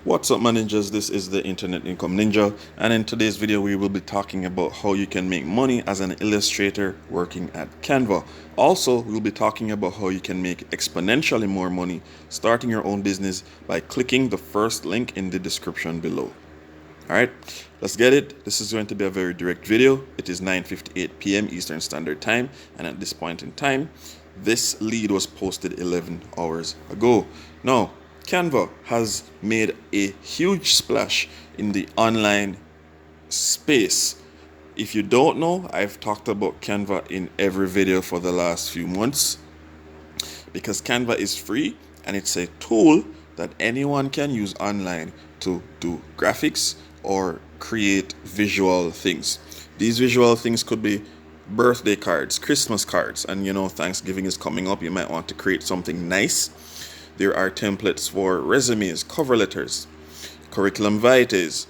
What's up, my ninjas? This is the Internet Income Ninja, and in today's video we will be talking about how you can make money as an illustrator working at Canva. Also, we'll be talking about how you can make exponentially more money starting your own business by clicking the first link in the description below. Alright, let's get it. This is going to be a very direct video. It is 9:58 p.m. Eastern Standard Time, and at this point in time, this lead was posted 11 hours ago. Now, Canva has made a huge splash in the online space. If you don't know, I've talked about Canva in every video for the last few months because Canva is free and it's a tool that anyone can use online to do graphics or create visual things. These visual things could be birthday cards, Christmas cards, and Thanksgiving is coming up. You might want to create something nice. There are templates for resumes, cover letters, curriculum vitae.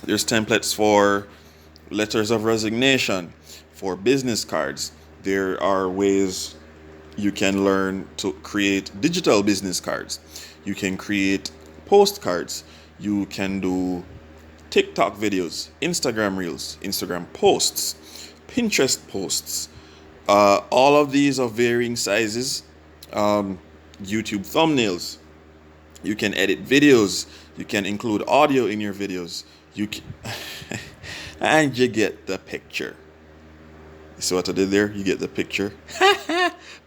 There's templates for letters of resignation, for business cards. There are ways you can learn to create digital business cards. You can create postcards. You can do TikTok videos, Instagram reels, Instagram posts, Pinterest posts. All of these are varying sizes. YouTube thumbnails. You can edit videos. You can include audio in your videos. You can and you get the picture. See what I did there? You get the picture.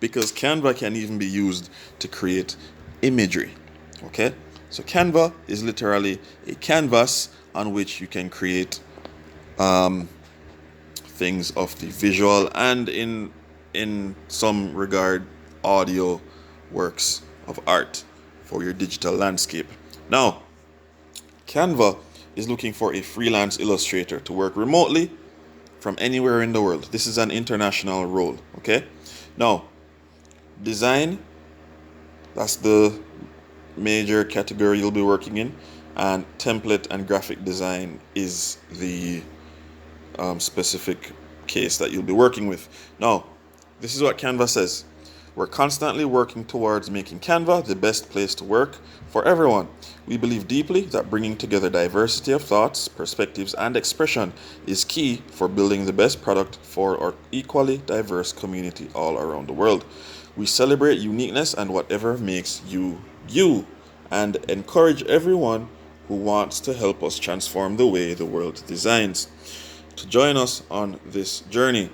Because Canva can even be used to create imagery. Okay? So Canva is literally a canvas on which you can create things of the visual and in some regard audio works of art for your digital landscape. Now, Canva is looking for a freelance illustrator to work remotely from anywhere in the world. This is an international role, okay? Now, design, that's the major category you'll be working in, and template and graphic design is the specific case that you'll be working with. Now, this is what Canva says. We're constantly working towards making Canva the best place to work for everyone. We believe deeply that bringing together diversity of thoughts, perspectives, and expression is key for building the best product for our equally diverse community all around the world. We celebrate uniqueness and whatever makes you, you, and encourage everyone who wants to help us transform the way the world designs to join us on this journey.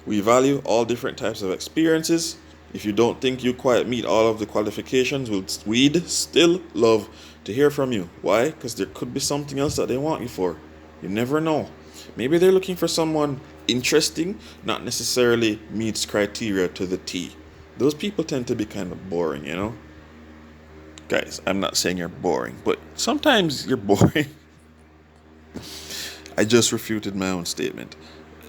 We value all different types of experiences. If you don't think you quite meet all of the qualifications, we'd still love to hear from you. Why? Because there could be something else that they want you for. You never know. Maybe they're looking for someone interesting, not necessarily meets criteria to the T. Those people tend to be kind of boring, Guys, I'm not saying you're boring, but sometimes you're boring. I just refuted my own statement.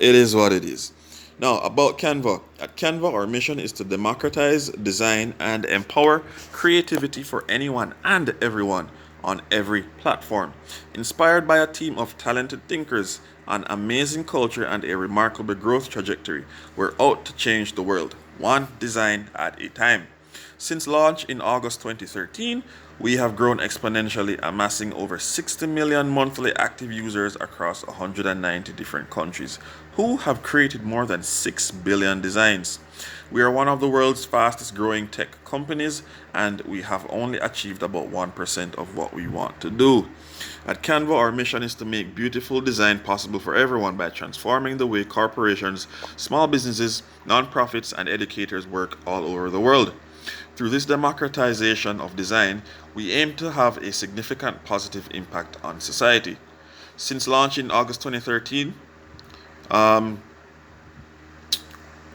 It is what it is. Now, about Canva. At Canva, our mission is to democratize, design, and empower creativity for anyone and everyone on every platform. Inspired by a team of talented thinkers, an amazing culture, and a remarkable growth trajectory, we're out to change the world, one design at a time. Since launch in August 2013, we have grown exponentially, amassing over 60 million monthly active users across 190 different countries, who have created more than 6 billion designs. We are one of the world's fastest growing tech companies, and we have only achieved about 1% of what we want to do. At Canva, our mission is to make beautiful design possible for everyone by transforming the way corporations, small businesses, nonprofits, and educators work all over the world. Through this democratization of design, we aim to have a significant positive impact on society. Since launch in August 2013,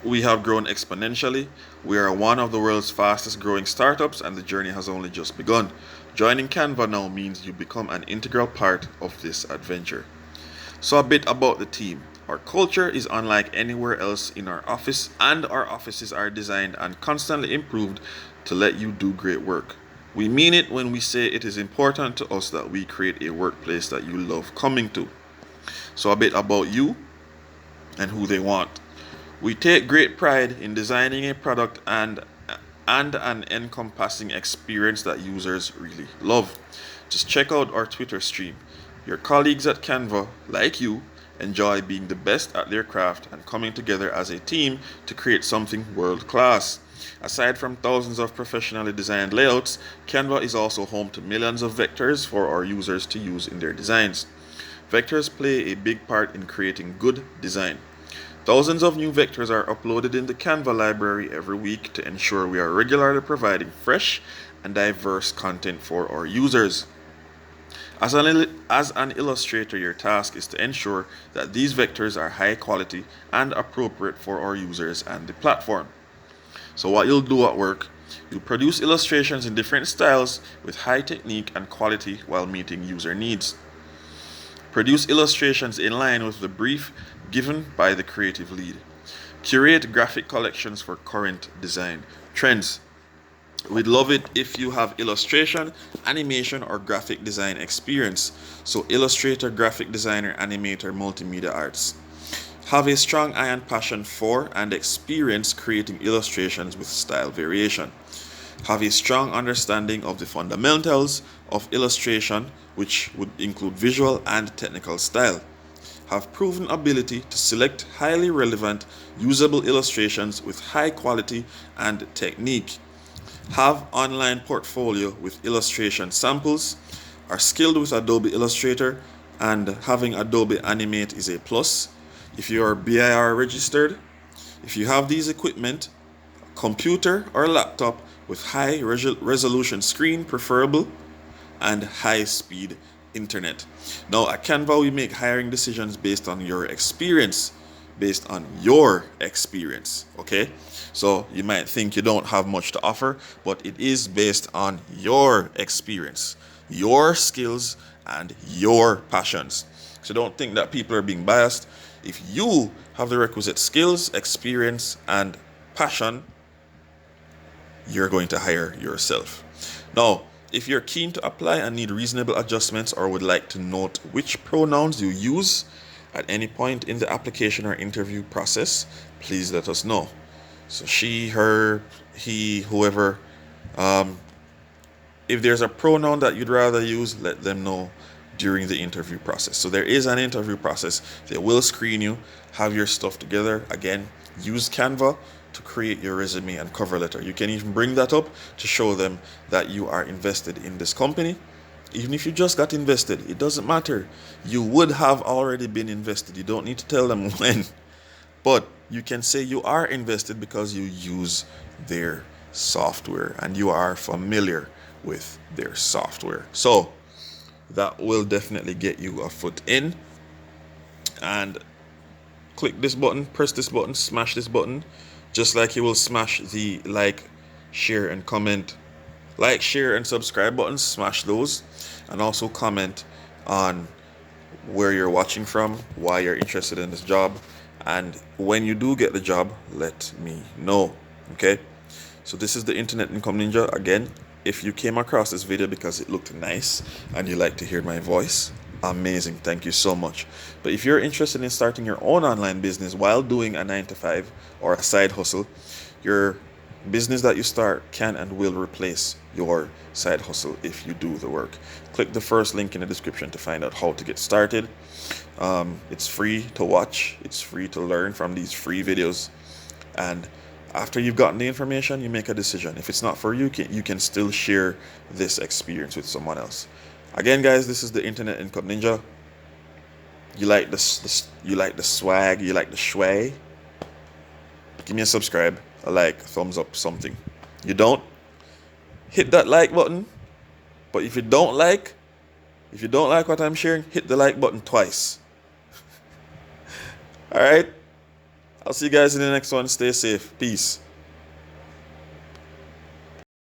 we have grown exponentially. We are one of the world's fastest growing startups, and the journey has only just begun. Joining Canva now means you become an integral part of this adventure. So, a bit about the team. Our culture is unlike anywhere else in our office, and our offices are designed and constantly improved to let you do great work. We mean it when we say it is important to us that we create a workplace that you love coming to. So, a bit about you and who they want. We take great pride in designing a product and an encompassing experience that users really love. Just check out our Twitter stream. Your colleagues at Canva, like you, enjoy being the best at their craft and coming together as a team to create something world class. Aside from thousands of professionally designed layouts, Canva is also home to millions of vectors for our users to use in their designs. Vectors play a big part in creating good design. Thousands of new vectors are uploaded in the Canva library every week to ensure we are regularly providing fresh and diverse content for our users. As an illustrator, your task is to ensure that these vectors are high quality and appropriate for our users and the platform. So what you'll do at work, you'll produce illustrations in different styles with high technique and quality while meeting user needs. Produce illustrations in line with the brief given by the creative lead. Curate graphic collections for current design trends. We'd love it if you have illustration, animation, or graphic design experience. So illustrator, graphic designer, animator, multimedia arts. Have a strong eye and passion for and experience creating illustrations with style variation. Have a strong understanding of the fundamentals of illustration, which would include visual and technical style. Have proven ability to select highly relevant, usable illustrations with high quality and technique. Have online portfolio with illustration samples. Are skilled with Adobe Illustrator, and having Adobe Animate is a plus. If you are BIR registered, if you have these equipment, computer or laptop with high resolution screen preferable, and high speed internet. Now at Canva, we make hiring decisions based on your experience, okay? So you might think you don't have much to offer, but it is based on your experience, your skills, and your passions. So don't think that people are being biased. If you have the requisite skills, experience, and passion, you're going to hire yourself. Now, if you're keen to apply and need reasonable adjustments, or would like to note which pronouns you use at any point in the application or interview process, please let us know. So she, her, he, whoever. If there's a pronoun that you'd rather use, let them know during the interview process. So there is an interview process. They will screen you, have your stuff together. Again, use Canva to create your resume and cover letter. You can even bring that up to show them that you are invested in this company. Even if you just got invested, it doesn't matter. You would have already been invested. You don't need to tell them when. But you can say you are invested because you use their software and you are familiar with their software. So that will definitely get you a foot in. And click this button, press this button, smash this button, just like you will smash the like, share, and comment. Like, share, and subscribe buttons, smash those. And also comment on where you're watching from, why you're interested in this job. And when you do get the job, let me know. Okay? So this is the Internet Income Ninja. Again, if you came across this video because it looked nice and you like to hear my voice, amazing. Thank you so much. But if you're interested in starting your own online business while doing a 9-to-5 or a side hustle, your business that you start can and will replace your side hustle if you do the work. Click the first link in the description to find out how to get started. It's free to watch. It's free to learn from these free videos. And after you've gotten the information, you make a decision. If it's not for you, you can still share this experience with someone else. Again, guys, this is the Internet Income Ninja. You like you like the swag, you like the sway? Give me a subscribe, a like, thumbs up, something. You don't? Hit that like button. But if you don't like what I'm sharing, hit the like button twice. All right? I'll see you guys in the next one. Stay safe. Peace.